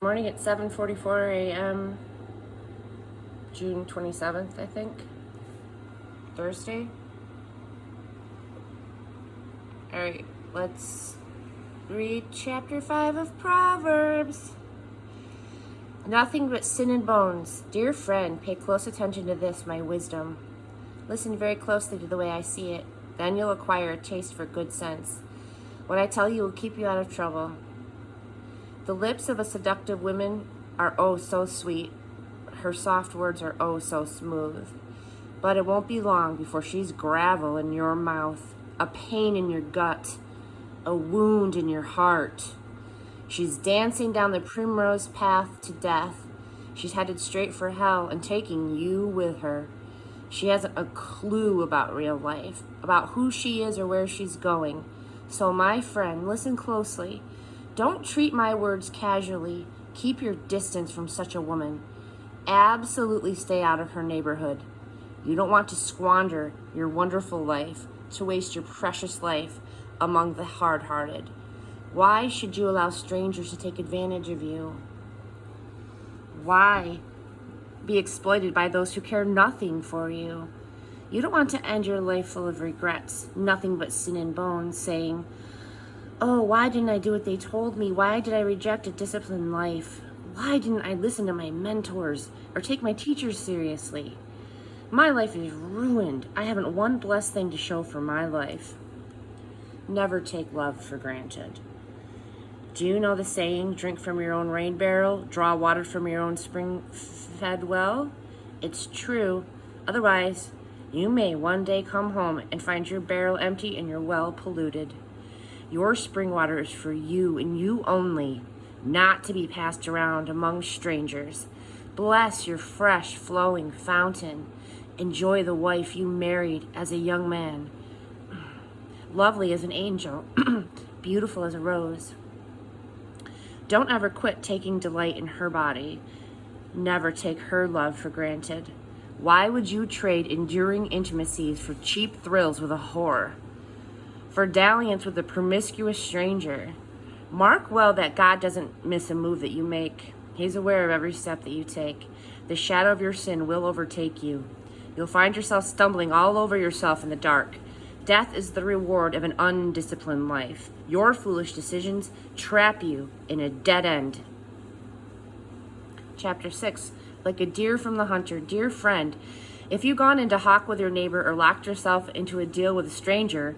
Morning at 7:44 a.m. June 27th, I think. Thursday. All right, let's read chapter 5 of Proverbs. Nothing but sin and bones. Dear friend, pay close attention to this, my wisdom. Listen very closely to the way I see it. Then you'll acquire a taste for good sense. What I tell you will keep you out of trouble. The lips of a seductive woman are oh so sweet. Her soft words are oh so smooth. But it won't be long before she's gravel in your mouth, a pain in your gut, a wound in your heart. She's dancing down the primrose path to death. She's headed straight for hell and taking you with her. She hasn't a clue about real life, about who she is or where she's going. So my friend, listen closely. Don't treat my words casually. Keep your distance from such a woman. Absolutely stay out of her neighborhood. You don't want to squander your wonderful life, to waste your precious life among the hard-hearted. Why should you allow strangers to take advantage of you? Why be exploited by those who care nothing for you? You don't want to end your life full of regrets, nothing but sin and bones, saying, oh, why didn't I do what they told me? Why did I reject a disciplined life? Why didn't I listen to my mentors or take my teachers seriously? My life is ruined. I haven't one blessed thing to show for my life. Never take love for granted. Do you know the saying, drink from your own rain barrel, draw water from your own spring-fed well? It's true. Otherwise, you may one day come home and find your barrel empty and your well polluted. Your spring water is for you and you only, not to be passed around among strangers. Bless your fresh, flowing fountain. Enjoy the wife you married as a young man. Lovely as an angel, beautiful as a rose. Don't ever quit taking delight in her body. Never take her love for granted. Why would you trade enduring intimacies for cheap thrills with a whore? For dalliance with a promiscuous stranger? Mark well that God doesn't miss a move that you make. He's aware of every step that you take. The shadow of your sin will overtake you. You'll find yourself stumbling all over yourself in the dark. Death is the reward of an undisciplined life. Your foolish decisions trap you in a dead end. Chapter 6. Like a deer from the hunter. Dear friend, if you've gone into hock with your neighbor or locked yourself into a deal with a stranger,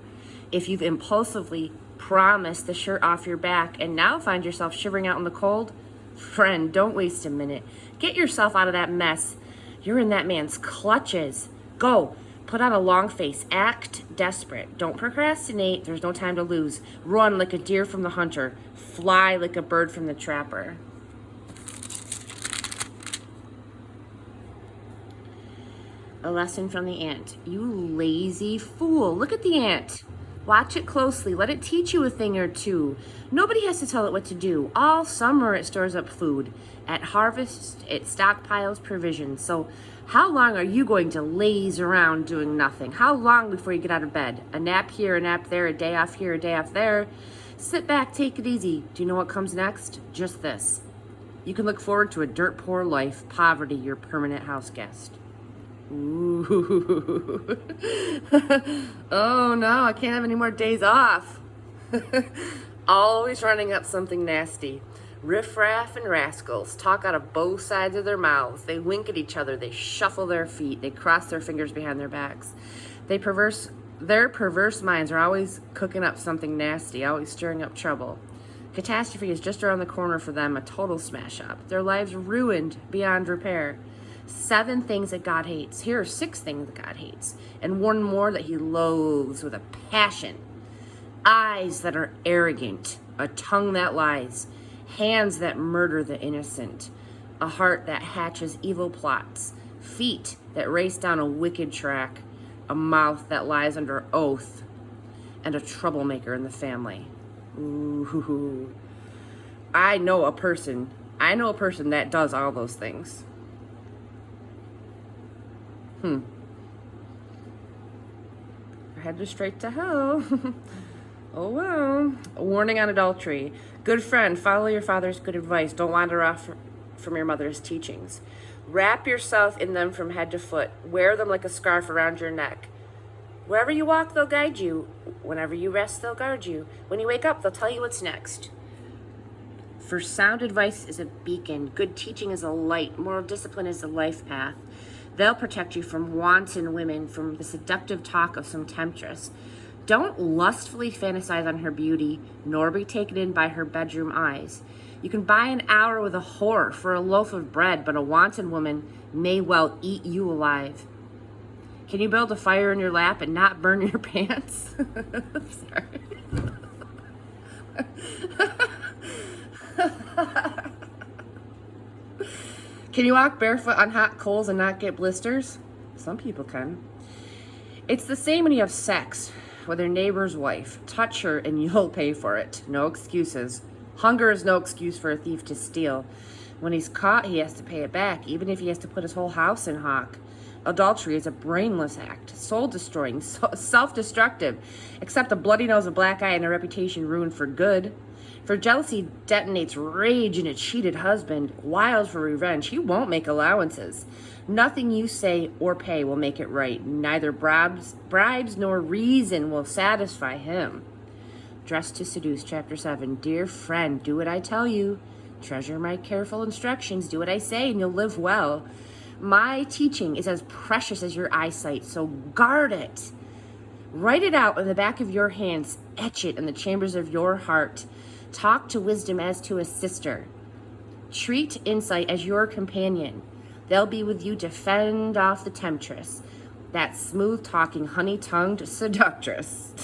if you've impulsively promised the shirt off your back and now find yourself shivering out in the cold, friend, don't waste a minute. Get yourself out of that mess. You're in that man's clutches. Go. Put on a long face. Act desperate. Don't procrastinate. There's no time to lose. Run like a deer from the hunter. Fly like a bird from the trapper. A lesson from the ant. You lazy fool. Look at the ant. Watch it closely. Let it teach you a thing or two. Nobody has to tell it what to do. All summer it stores up food. At harvest, it stockpiles provisions. So how long are you going to laze around doing nothing? How long before you get out of bed? A nap here, a nap there, a day off here, a day off there. Sit back, take it easy. Do you know what comes next? Just this. You can look forward to a dirt poor life, poverty, your permanent house guest. Ooh. Oh no, I can't have any more days off. Always running up something nasty. Riffraff and rascals talk out of both sides of their mouths. They wink at each other. They shuffle their feet. They cross their fingers behind their backs. Their perverse minds are always cooking up something nasty, always stirring up trouble. Catastrophe is just around the corner for them, a total smash up. Their lives ruined beyond repair. 7 things that God hates. Here are 6 things that God hates, and 1 more that he loathes with a passion. Eyes that are arrogant, a tongue that lies, hands that murder the innocent, a heart that hatches evil plots, feet that race down a wicked track, a mouth that lies under oath, and a troublemaker in the family. Ooh. I know a person that does all those things. Headed straight to hell. Oh well. A warning on adultery. Good friend, follow your father's good advice. Don't wander off from your mother's teachings. Wrap yourself in them from head to foot. Wear them like a scarf around your neck. Wherever you walk, they'll guide you. Whenever you rest, they'll guard you. When you wake up, they'll tell you what's next. For sound advice is a beacon. Good teaching is a light. Moral discipline is a life path. They'll protect you from wanton women, from the seductive talk of some temptress. Don't lustfully fantasize on her beauty, nor be taken in by her bedroom eyes. You can buy an hour with a whore for a loaf of bread, but a wanton woman may well eat you alive. Can you build a fire in your lap and not burn your pants? Sorry. Can you walk barefoot on hot coals and not get blisters? Some people can. It's the same when you have sex with your neighbor's wife. Touch her and you'll pay for it. No excuses. Hunger is no excuse for a thief to steal. When he's caught, he has to pay it back, even if he has to put his whole house in hock. Adultery is a brainless act, soul-destroying, self-destructive, except a bloody nose, a black eye, and a reputation ruined for good. For jealousy detonates rage in a cheated husband. Wild for revenge, he won't make allowances. Nothing you say or pay will make it right. Neither bribes nor reason will satisfy him. Dressed to Seduce, Chapter 7. Dear friend, do what I tell you. Treasure my careful instructions. Do what I say and you'll live well. My teaching is as precious as your eyesight, so guard it. Write it out in the back of your hands. Etch it in the chambers of your heart. Talk to wisdom as to a sister. Treat insight as your companion. They'll be with you to fend off the temptress, that smooth-talking, honey-tongued seductress.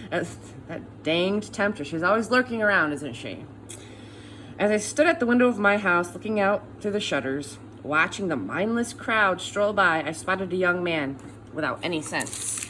That danged temptress. She's always lurking around, isn't she? As I stood at the window of my house, looking out through the shutters, watching the mindless crowd stroll by, I spotted a young man without any sense.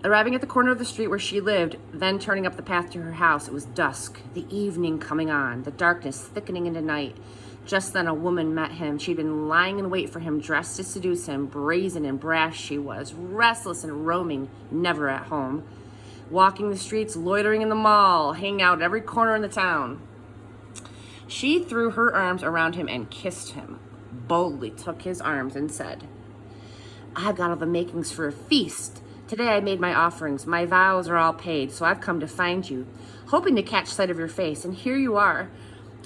Arriving at the corner of the street where she lived, then turning up the path to her house, it was dusk, the evening coming on, the darkness thickening into night. Just then a woman met him. She'd been lying in wait for him, dressed to seduce him. Brazen and brash she was, restless and roaming, never at home. Walking the streets, loitering in the mall, hanging out at every corner in the town. She threw her arms around him and kissed him, boldly took his arms and said, I've got all the makings for a feast. Today I made my offerings. My vows are all paid, so I've come to find you, hoping to catch sight of your face, and here you are.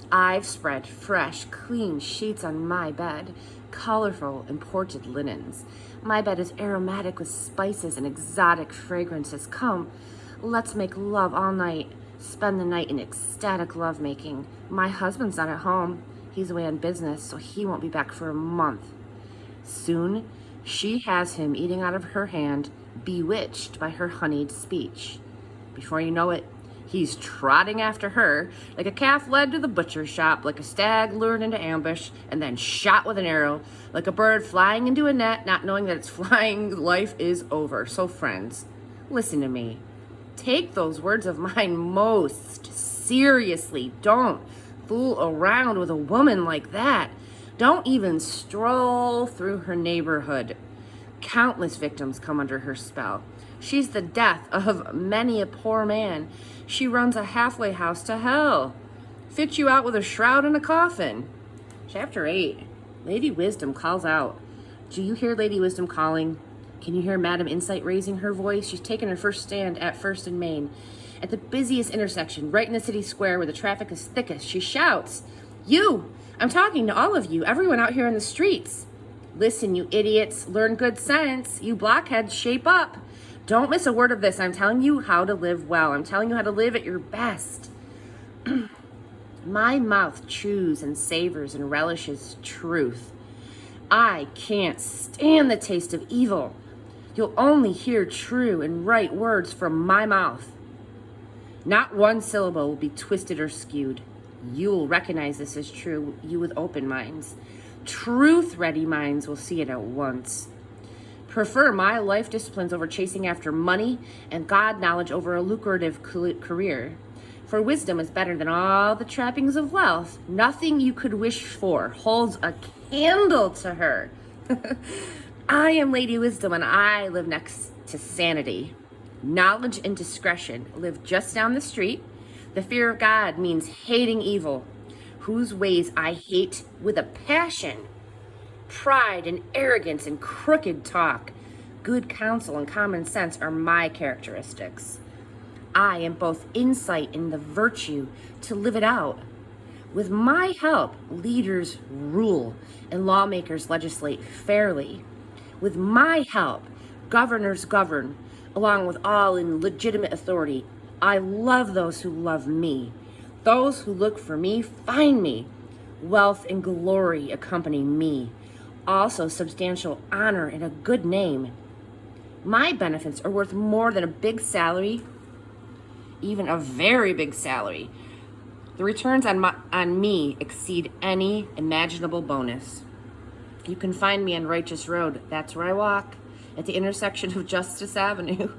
I've spread fresh, clean sheets on my bed, colorful, imported linens. My bed is aromatic with spices and exotic fragrances. Come, let's make love all night. Spend the night in ecstatic lovemaking. My husband's not at home. He's away on business, so he won't be back for a month. Soon, she has him eating out of her hand, bewitched by her honeyed speech. Before you know it, he's trotting after her like a calf led to the butcher's shop, like a stag lured into ambush and then shot with an arrow, like a bird flying into a net, not knowing that its flying life is over. So friends, listen to me. Take those words of mine most seriously. Don't fool around with a woman like that. Don't even stroll through her neighborhood. Countless victims come under her spell. She's the death of many a poor man. She runs a halfway house to hell. Fits you out with a shroud and a coffin. Chapter 8. Lady Wisdom calls out. Do you hear Lady Wisdom calling? Can you hear Madam Insight raising her voice? She's taken her first stand at First and Main. At the busiest intersection, right in the city square where the traffic is thickest, she shouts, You! I'm talking to all of you, everyone out here in the streets. Listen, you idiots, learn good sense. You blockheads, shape up. Don't miss a word of this. I'm telling you how to live well. I'm telling you how to live at your best. My mouth chews and savors and relishes truth. I can't stand the taste of evil. You'll only hear true and right words from my mouth. Not one syllable will be twisted or skewed. You'll recognize this as true, you with open minds. Truth-ready minds will see it at once. Prefer my life disciplines over chasing after money and God knowledge over a lucrative career. For wisdom is better than all the trappings of wealth. Nothing you could wish for holds a candle to her. I am Lady Wisdom and I live next to sanity. Knowledge and discretion live just down the street. The fear of God means hating evil, whose ways I hate with a passion. Pride and arrogance and crooked talk, good counsel and common sense are my characteristics. I am both insight and the virtue to live it out. With my help, leaders rule and lawmakers legislate fairly. With my help, governors govern, along with all in legitimate authority. I love those who love me. Those who look for me find me. Wealth and glory accompany me. Also substantial honor and a good name. My benefits are worth more than a big salary, even a very big salary. The returns on me exceed any imaginable bonus. You can find me on Righteous Road. That's where I walk, at the intersection of Justice Avenue,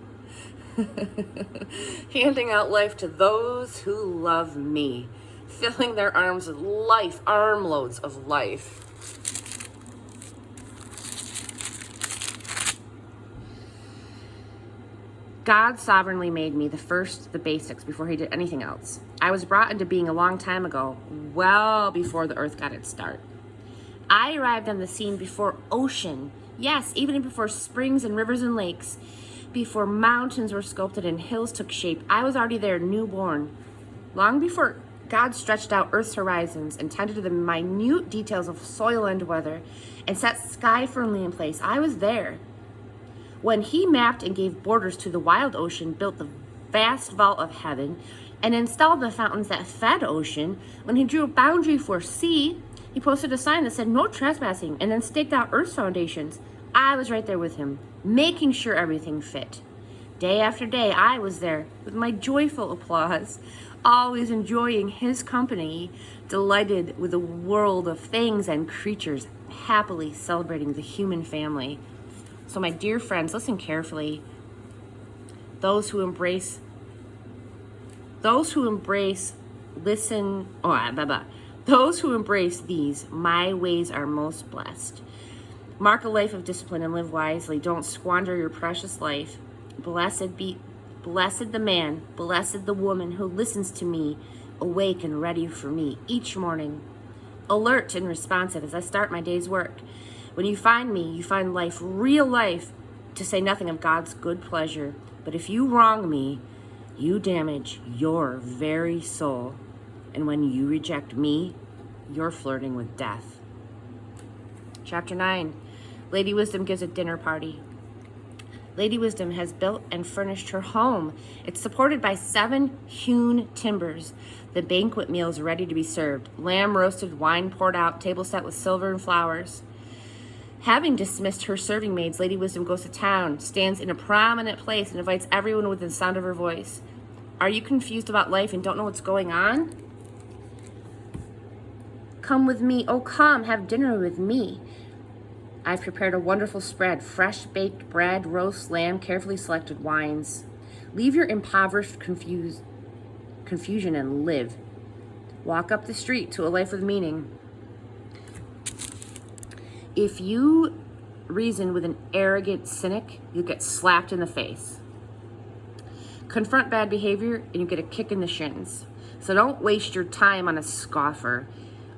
handing out life to those who love me, filling their arms with life, armloads of life. God sovereignly made me the first, the basics, before he did anything else. I was brought into being a long time ago, well before the earth got its start. I arrived on the scene before ocean, yes, even before springs and rivers and lakes, before mountains were sculpted and hills took shape. I was already there, newborn. Long before God stretched out earth's horizons and tended to the minute details of soil and weather and set sky firmly in place, I was there. When he mapped and gave borders to the wild ocean, built the vast vault of heaven, and installed the fountains that fed ocean, when he drew a boundary for sea, he posted a sign that said no trespassing, and then staked out earth's foundations. I was right there with him, making sure everything fit. Day after day, I was there with my joyful applause, always enjoying his company, delighted with the world of things and creatures, happily celebrating the human family. So my dear friends, listen carefully. Those who embrace, those who embrace these, my ways are most blessed. Mark a life of discipline and live wisely. Don't squander your precious life. Blessed the man, blessed the woman who listens to me, awake and ready for me each morning. Alert and responsive as I start my day's work. When you find me, you find life, real life, to say nothing of God's good pleasure. But if you wrong me, you damage your very soul. And when you reject me, you're flirting with death. Chapter 9, Lady Wisdom gives a dinner party. Lady Wisdom has built and furnished her home. It's supported by 7 hewn timbers. The banquet meal is ready to be served. Lamb roasted, wine poured out, table set with silver and flowers. Having dismissed her serving maids, Lady Wisdom goes to town, stands in a prominent place, and invites everyone within sound of her voice. Are you confused about life and don't know what's going on? Come with me. Oh, come, have dinner with me. I've prepared a wonderful spread, fresh baked bread, roast lamb, carefully selected wines. Leave your impoverished confusion and live. Walk up the street to a life with meaning. If you reason with an arrogant cynic, you'll get slapped in the face. Confront bad behavior and you get a kick in the shins. So don't waste your time on a scoffer.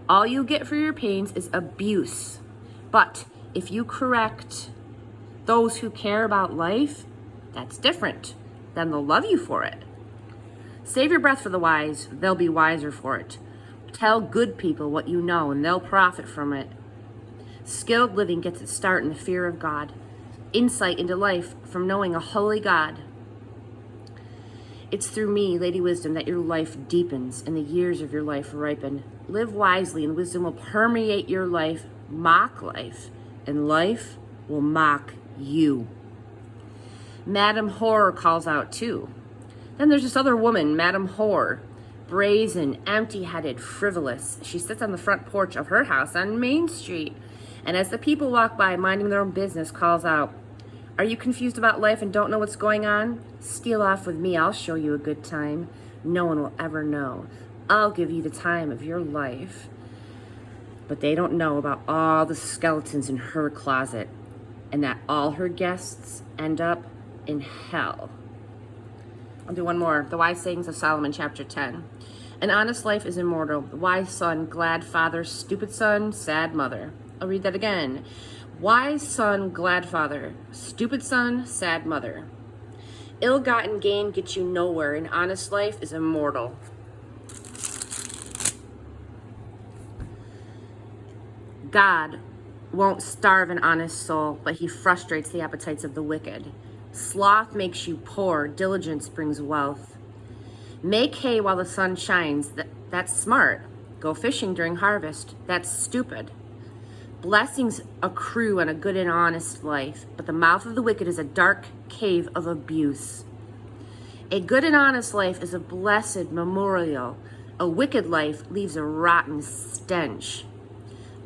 All you'll get for your pains is abuse. But if you correct those who care about life, that's different. Then they'll love you for it. Save your breath for the wise. They'll be wiser for it. Tell good people what you know and they'll profit from it. Skilled living gets its start in the fear of God. Insight into life from knowing a holy God. It's through me, Lady Wisdom, that your life deepens and the years of your life ripen. Live wisely and wisdom will permeate your life, mock life, and life will mock you. Madam Horror calls out too. Then there's this other woman, Madam Horror. Brazen, empty-headed, frivolous. She sits on the front porch of her house on Main Street. And as the people walk by, minding their own business, calls out, are you confused about life and don't know what's going on? Steal off with me, I'll show you a good time. No one will ever know. I'll give you the time of your life. But they don't know about all the skeletons in her closet and that all her guests end up in hell. I'll do one more. The Wise Sayings of Solomon, chapter 10. An honest life is immortal. Wise son, glad father. Stupid son, sad mother. I'll read that again. Wise son, glad father. Stupid son, sad mother. Ill-gotten gain gets you nowhere. An honest life is immortal. God won't starve an honest soul, but he frustrates the appetites of the wicked. Sloth makes you poor. Diligence brings wealth. Make hay while the sun shines. That's smart. Go fishing during harvest. That's stupid. Blessings accrue on a good and honest life, but the mouth of the wicked is a dark cave of abuse. A good and honest life is a blessed memorial. A wicked life leaves a rotten stench.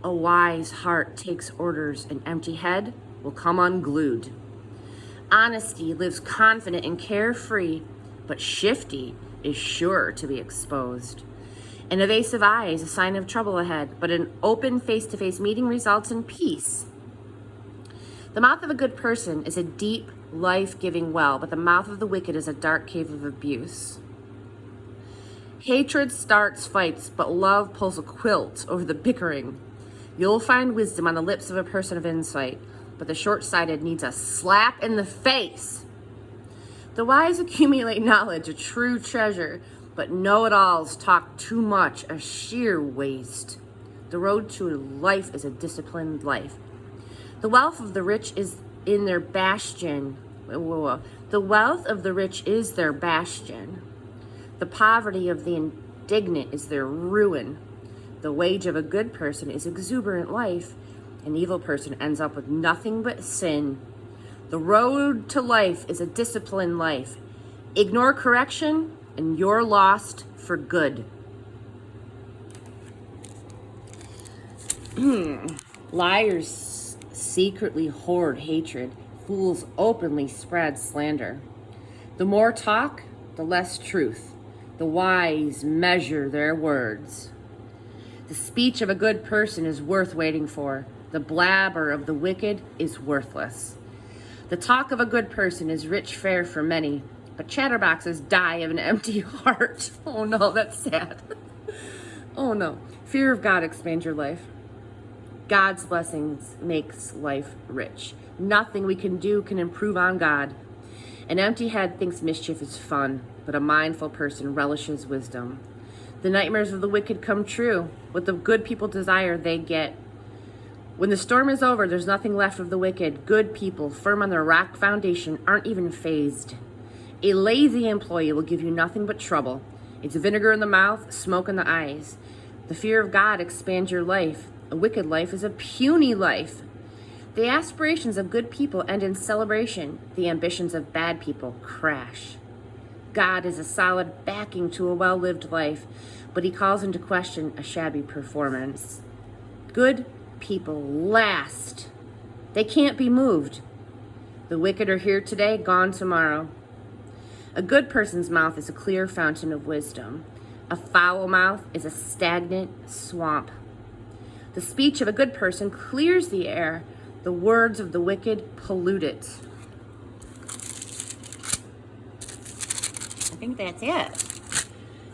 A wise heart takes orders. An empty head will come unglued. Honesty lives confident and carefree, but shifty is sure to be exposed. An evasive eye is a sign of trouble ahead, but an open face-to-face meeting results in peace. The mouth of a good person is a deep, life-giving well, but the mouth of the wicked is a dark cave of abuse. Hatred starts fights, but love pulls a quilt over the bickering. You'll find wisdom on the lips of a person of insight, but the short-sighted needs a slap in the face. The wise accumulate knowledge, a true treasure, but know-it-alls talk too much, a sheer waste. The road to life is a disciplined life. The wealth of the rich is in their bastion. The wealth of the rich is their bastion. The poverty of the indignant is their ruin. The wage of a good person is exuberant life. An evil person ends up with nothing but sin. The road to life is a disciplined life. Ignore correction, and you're lost for good. Liars secretly hoard hatred. Fools openly spread slander. The more talk, the less truth. The wise measure their words. The speech of a good person is worth waiting for. The blabber of the wicked is worthless. The talk of a good person is rich fare for many, but chatterboxes die of an empty heart. Oh no, that's sad. Oh no. Fear of God expands your life. God's blessings makes life rich. Nothing we can do can improve on God. An empty head thinks mischief is fun, but a mindful person relishes wisdom. The nightmares of the wicked come true. What the good people desire, they get. When the storm is over, there's nothing left of the wicked. Good people, firm on their rock foundation, aren't even fazed. A lazy employee will give you nothing but trouble. It's vinegar in the mouth, smoke in the eyes. The fear of God expands your life. A wicked life is a puny life. The aspirations of good people end in celebration. The ambitions of bad people crash. God is a solid backing to a well-lived life, but he calls into question a shabby performance. Good people last. They can't be moved. The wicked are here today, gone tomorrow. A good person's mouth is a clear fountain of wisdom. A foul mouth is a stagnant swamp. The speech of a good person clears the air. The words of the wicked pollute it. I think that's it.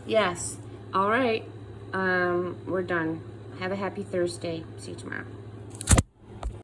Yes. All right. We're done. Have a happy Thursday. See you tomorrow.